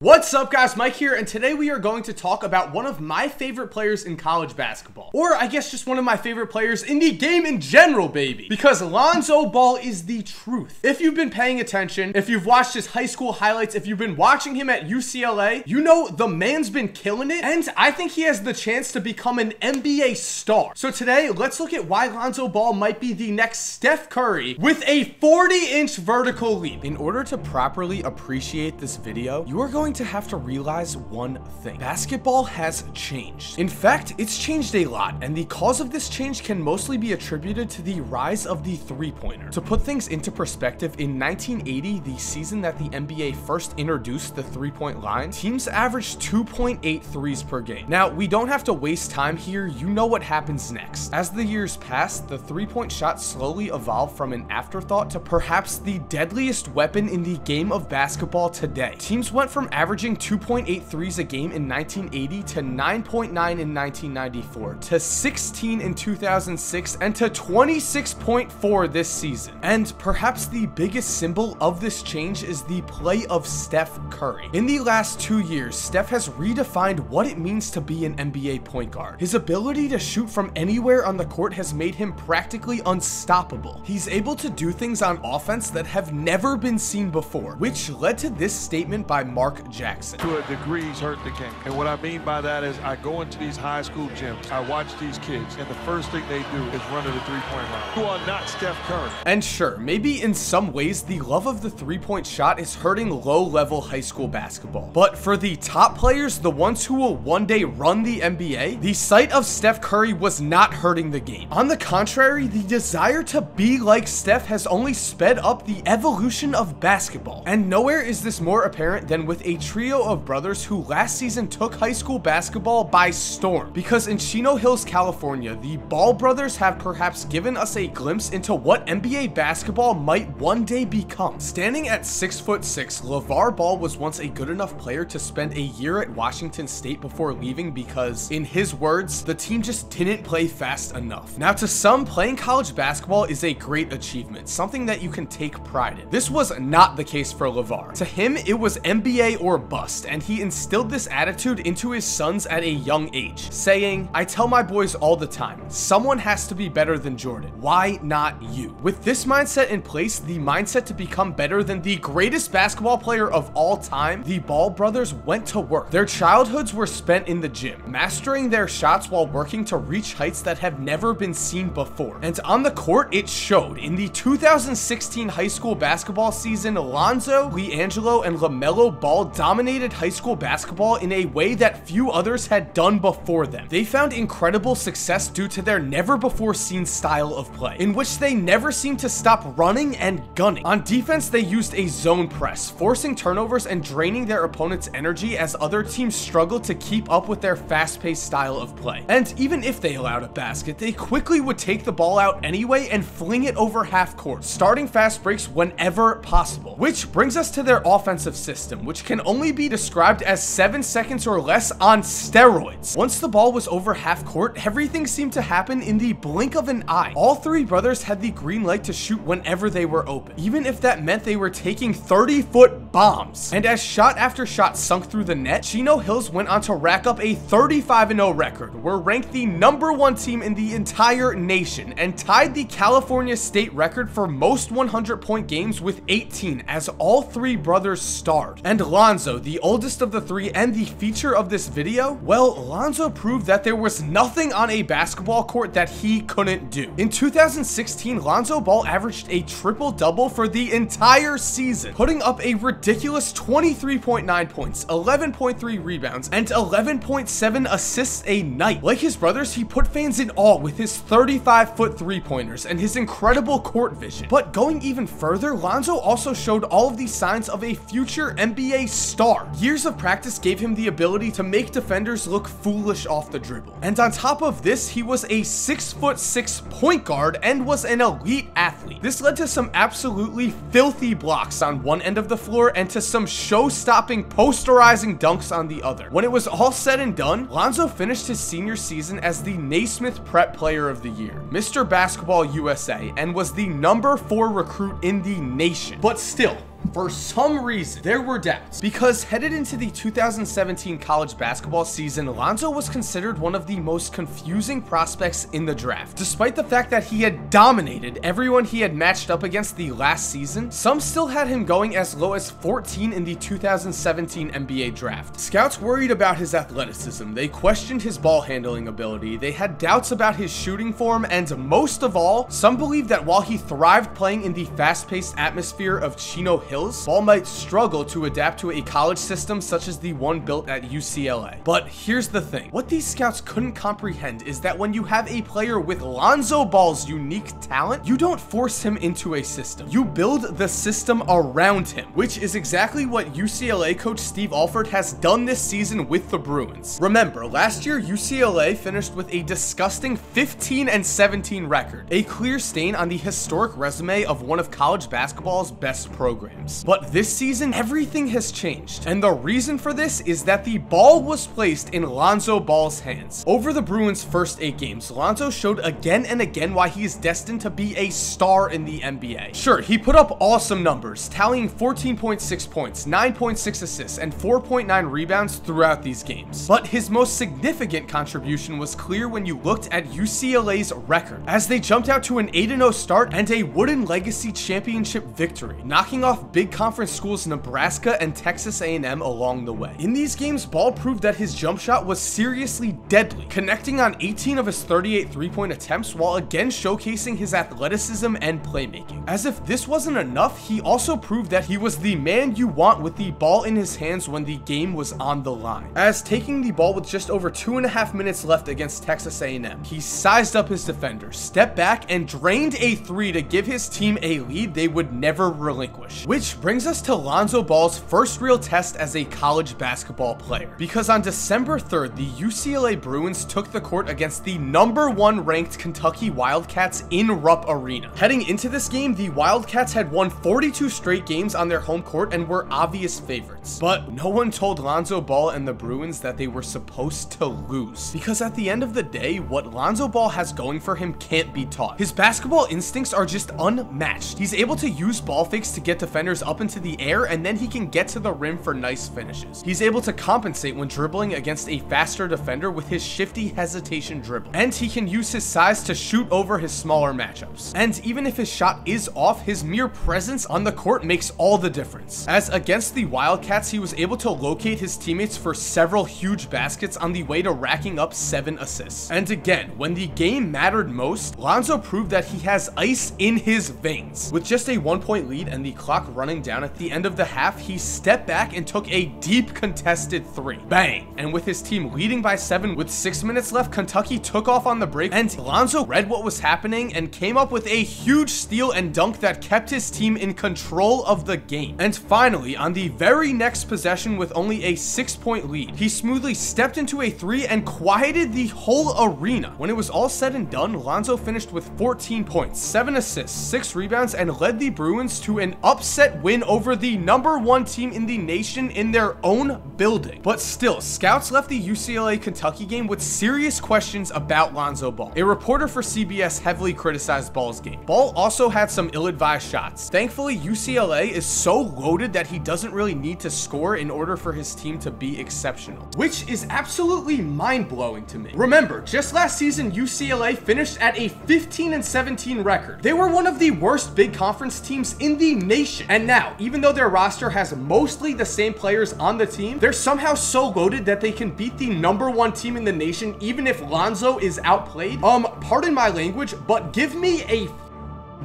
What's up guys, Mike here, and today we are going to talk about one of my favorite players in college basketball. Or I guess just one of my favorite players in the game in general, baby. Because Lonzo Ball is the truth. If you've been paying attention, if you've watched his high school highlights, if you've been watching him at UCLA, you know the man's been killing it, and I think he has the chance to become an NBA star. So today, let's look at why Lonzo Ball might be the next Steph Curry with a 40-inch vertical leap. In order to properly appreciate this video, you are going to have to realize one thing. Basketball has changed. In fact, it's changed a lot, and the cause of this change can mostly be attributed to the rise of the three-pointer. To put things into perspective, in 1980, the season that the NBA first introduced the three-point line, teams averaged 2.8 threes per game. Now, we don't have to waste time here. You know what happens next. As the years passed, the three-point shot slowly evolved from an afterthought to perhaps the deadliest weapon in the game of basketball today. Teams went from averaging 2.8 threes a game in 1980 to 9.9 in 1994 to 16 in 2006 and to 26.4 this season. And perhaps the biggest symbol of this change is the play of Steph Curry. In the last 2 years, Steph has redefined what it means to be an NBA point guard. His ability to shoot from anywhere on the court has made him practically unstoppable. He's able to do things on offense that have never been seen before, which led to this statement by Mark Jackson. To a degree, he's hurt the game. And what I mean by that is I go into these high school gyms, I watch these kids, and the first thing they do is run to the three-point line. You are not Steph Curry. And sure, maybe in some ways, the love of the three-point shot is hurting low-level high school basketball. But for the top players, the ones who will one day run the NBA, the sight of Steph Curry was not hurting the game. On the contrary, the desire to be like Steph has only sped up the evolution of basketball. And nowhere is this more apparent than with a trio of brothers who last season took high school basketball by storm. Because in Chino Hills, California, the Ball brothers have perhaps given us a glimpse into what NBA basketball might one day become. Standing at 6'6", LeVar Ball was once a good enough player to spend a year at Washington State before leaving because, in his words, the team just didn't play fast enough. Now, to some, playing college basketball is a great achievement, something that you can take pride in. This was not the case for LeVar. To him, it was NBA or bust, and he instilled this attitude into his sons at a young age, saying, "I tell my boys all the time, someone has to be better than Jordan. Why not you?" With this mindset in place, the mindset to become better than the greatest basketball player of all time, the Ball brothers went to work. Their childhoods were spent in the gym, mastering their shots while working to reach heights that have never been seen before. And on the court, it showed. In the 2016 high school basketball season, Lonzo, LiAngelo, and LaMelo Ball dominated high school basketball in a way that few others had done before them. They found incredible success due to their never-before-seen style of play, in which they never seemed to stop running and gunning. On defense, they used a zone press, forcing turnovers and draining their opponent's energy as other teams struggled to keep up with their fast-paced style of play. And even if they allowed a basket, they quickly would take the ball out anyway and fling it over half court, starting fast breaks whenever possible. Which brings us to their offensive system, which can only be described as 7 seconds or less on steroids. Once the ball was over half court, everything seemed to happen in the blink of an eye. All three brothers had the green light to shoot whenever they were open, even if that meant they were taking 30-foot bombs. And as shot after shot sunk through the net, Chino Hills went on to rack up a 35-0 record, were ranked the #1 team in the entire nation, and tied the California state record for most 100-point games with 18, as all three brothers starred. And Lonzo, the oldest of the three and the feature of this video, well, Lonzo proved that there was nothing on a basketball court that he couldn't do. In 2016, Lonzo Ball averaged a triple-double for the entire season, putting up a ridiculous 23.9 points, 11.3 rebounds, and 11.7 assists a night. Like his brothers, he put fans in awe with his 35-foot three-pointers and his incredible court vision. But going even further, Lonzo also showed all of the signs of a future NBA star. Years of practice gave him the ability to make defenders look foolish off the dribble. And on top of this, he was a 6'6" point guard and was an elite athlete. This led to some absolutely filthy blocks on one end of the floor and to some show-stopping, posterizing dunks on the other. When it was all said and done, Lonzo finished his senior season as the Naismith Prep Player of the Year, Mr. Basketball USA, and was the #4 recruit in the nation. But still, For some reason, there were doubts, because headed into the 2017 college basketball season, Lonzo was considered one of the most confusing prospects in the draft. Despite the fact that he had dominated everyone he had matched up against the last season, some still had him going as low as 14 in the 2017 NBA draft. Scouts worried about his athleticism, they questioned his ball handling ability, they had doubts about his shooting form, and most of all, some believed that while he thrived playing in the fast-paced atmosphere of Chino Hills, Ball might struggle to adapt to a college system such as the one built at UCLA. But here's the thing. What these scouts couldn't comprehend is that when you have a player with Lonzo Ball's unique talent, you don't force him into a system. You build the system around him, which is exactly what UCLA coach Steve Alford has done this season with the Bruins. Remember, last year UCLA finished with a disgusting 15-17 record, a clear stain on the historic resume of one of college basketball's best programs. But this season, everything has changed, and the reason for this is that the ball was placed in Lonzo Ball's hands. Over the Bruins' first 8 games, Lonzo showed again and again why he is destined to be a star in the NBA. Sure, he put up awesome numbers, tallying 14.6 points, 9.6 assists, and 4.9 rebounds throughout these games. But his most significant contribution was clear when you looked at UCLA's record, as they jumped out to an 8-0 start and a Wooden Legacy Championship victory, knocking off big conference schools Nebraska and Texas A&M along the way. In these games, Ball proved that his jump shot was seriously deadly, connecting on 18 of his 38 3-point attempts while again showcasing his athleticism and playmaking. As if this wasn't enough, he also proved that he was the man you want with the ball in his hands when the game was on the line. As taking the ball with just over 2.5 minutes left against Texas A&M, he sized up his defenders, stepped back, and drained a 3 to give his team a lead they would never relinquish. Which brings us to Lonzo Ball's first real test as a college basketball player. Because on December 3rd, the UCLA Bruins took the court against the #1 ranked Kentucky Wildcats in Rupp Arena. Heading into this game, the Wildcats had won 42 straight games on their home court and were obvious favorites. But no one told Lonzo Ball and the Bruins that they were supposed to lose. Because at the end of the day, what Lonzo Ball has going for him can't be taught. His basketball instincts are just unmatched. He's able to use ball fakes to get defenders up into the air, and then he can get to the rim for nice finishes. He's able to compensate when dribbling against a faster defender with his shifty hesitation dribble, and he can use his size to shoot over his smaller matchups. And even if his shot is off, his mere presence on the court makes all the difference. As against the Wildcats, he was able to locate his teammates for several huge baskets on the way to racking up 7 assists. And again, when the game mattered most, Lonzo proved that he has ice in his veins. With just a 1-point lead and the clock running down at the end of the half, he stepped back and took a deep contested 3. Bang! And with his team leading by 7 with 6 minutes left, Kentucky took off on the break, and Lonzo read what was happening and came up with a huge steal and dunk that kept his team in control of the game. And finally, on the very next possession with only a 6-point lead, he smoothly stepped into a 3 and quieted the whole arena. When it was all said and done, Lonzo finished with 14 points, 7 assists, 6 rebounds, and led the Bruins to an upset win over the #1 team in the nation in their own building. But still, scouts left the UCLA-Kentucky game with serious questions about Lonzo Ball. A reporter for CBS heavily criticized Ball's game. Ball also had some ill-advised shots. Thankfully, UCLA is so loaded that he doesn't really need to score in order for his team to be exceptional, which is absolutely mind-blowing to me. Remember, just last season, UCLA finished at a 15-17 record. They were one of the worst big conference teams in the nation. And now, even though their roster has mostly the same players on the team, they're somehow so loaded that they can beat the #1 team in the nation even if Lonzo is outplayed. Pardon my language, but give me a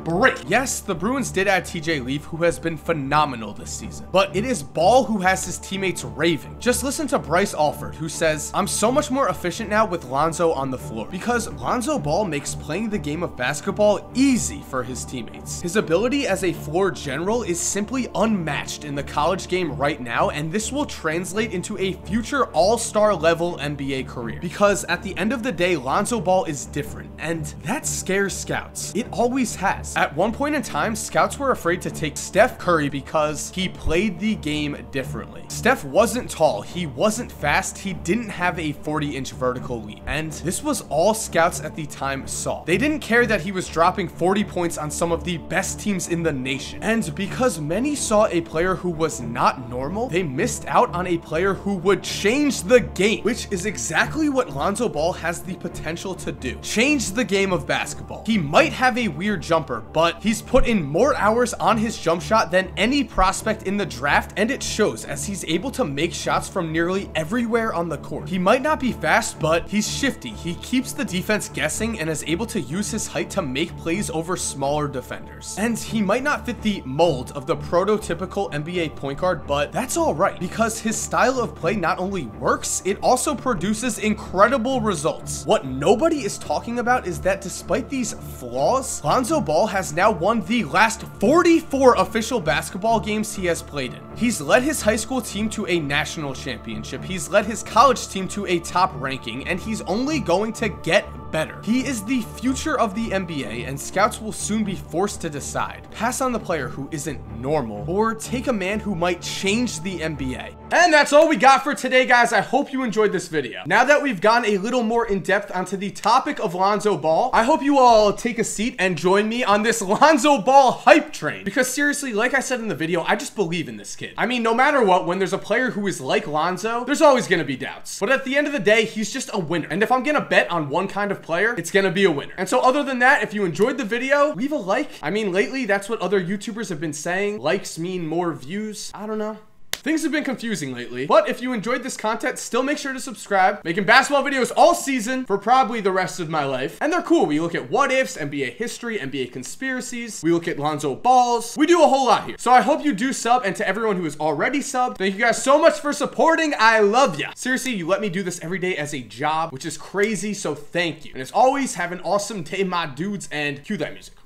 break. Yes, the Bruins did add TJ Leaf, who has been phenomenal this season, but it is Ball who has his teammates raving. Just listen to Bryce Alford, who says, "I'm so much more efficient now with Lonzo on the floor because Lonzo Ball makes playing the game of basketball easy for his teammates. His ability as a floor general is simply unmatched in the college game right now, and this will translate into a future all-star level NBA career because at the end of the day, Lonzo Ball is different, and that scares scouts. It always has. At one point in time, scouts were afraid to take Steph Curry because he played the game differently. Steph wasn't tall, he wasn't fast, he didn't have a 40-inch vertical leap, and this was all scouts at the time saw. They didn't care that he was dropping 40 points on some of the best teams in the nation. And because many saw a player who was not normal, they missed out on a player who would change the game, which is exactly what Lonzo Ball has the potential to do. Change the game of basketball. He might have a weird jumper, but he's put in more hours on his jump shot than any prospect in the draft, and it shows as he's able to make shots from nearly everywhere on the court. He might not be fast, but he's shifty. He keeps the defense guessing and is able to use his height to make plays over smaller defenders. And he might not fit the mold of the prototypical NBA point guard, but that's all right because his style of play not only works, it also produces incredible results. What nobody is talking about is that despite these flaws, Lonzo Ball has now won the last 44 official basketball games he has played in. He's led his high school team to a national championship, he's led his college team to a top ranking, and he's only going to get better. He is the future of the NBA, and scouts will soon be forced to decide: pass on the player who isn't normal, or take a man who might change the NBA. And that's all we got for today, guys. I hope you enjoyed this video. Now that we've gone a little more in depth onto the topic of Lonzo Ball, I hope you all take a seat and join me on this Lonzo Ball hype train. Because seriously, like I said in the video, I just believe in this kid. I mean, no matter what, when there's a player who is like Lonzo, there's always gonna be doubts. But at the end of the day, he's just a winner. And if I'm gonna bet on one kind of player, it's gonna be a winner. And so other than that, if you enjoyed the video, leave a like. I mean, lately, that's what other YouTubers have been saying. Likes mean more views. I don't know. Things have been confusing lately, but if you enjoyed this content, still make sure to subscribe. Making basketball videos all season for probably the rest of my life. And they're cool. We look at what ifs, NBA history, NBA conspiracies. We look at Lonzo Balls. We do a whole lot here. So I hope you do sub, and to everyone who is already subbed, thank you guys so much for supporting. I love ya. Seriously, you let me do this every day as a job, which is crazy, so thank you. And as always, have an awesome day, my dudes, and cue that music.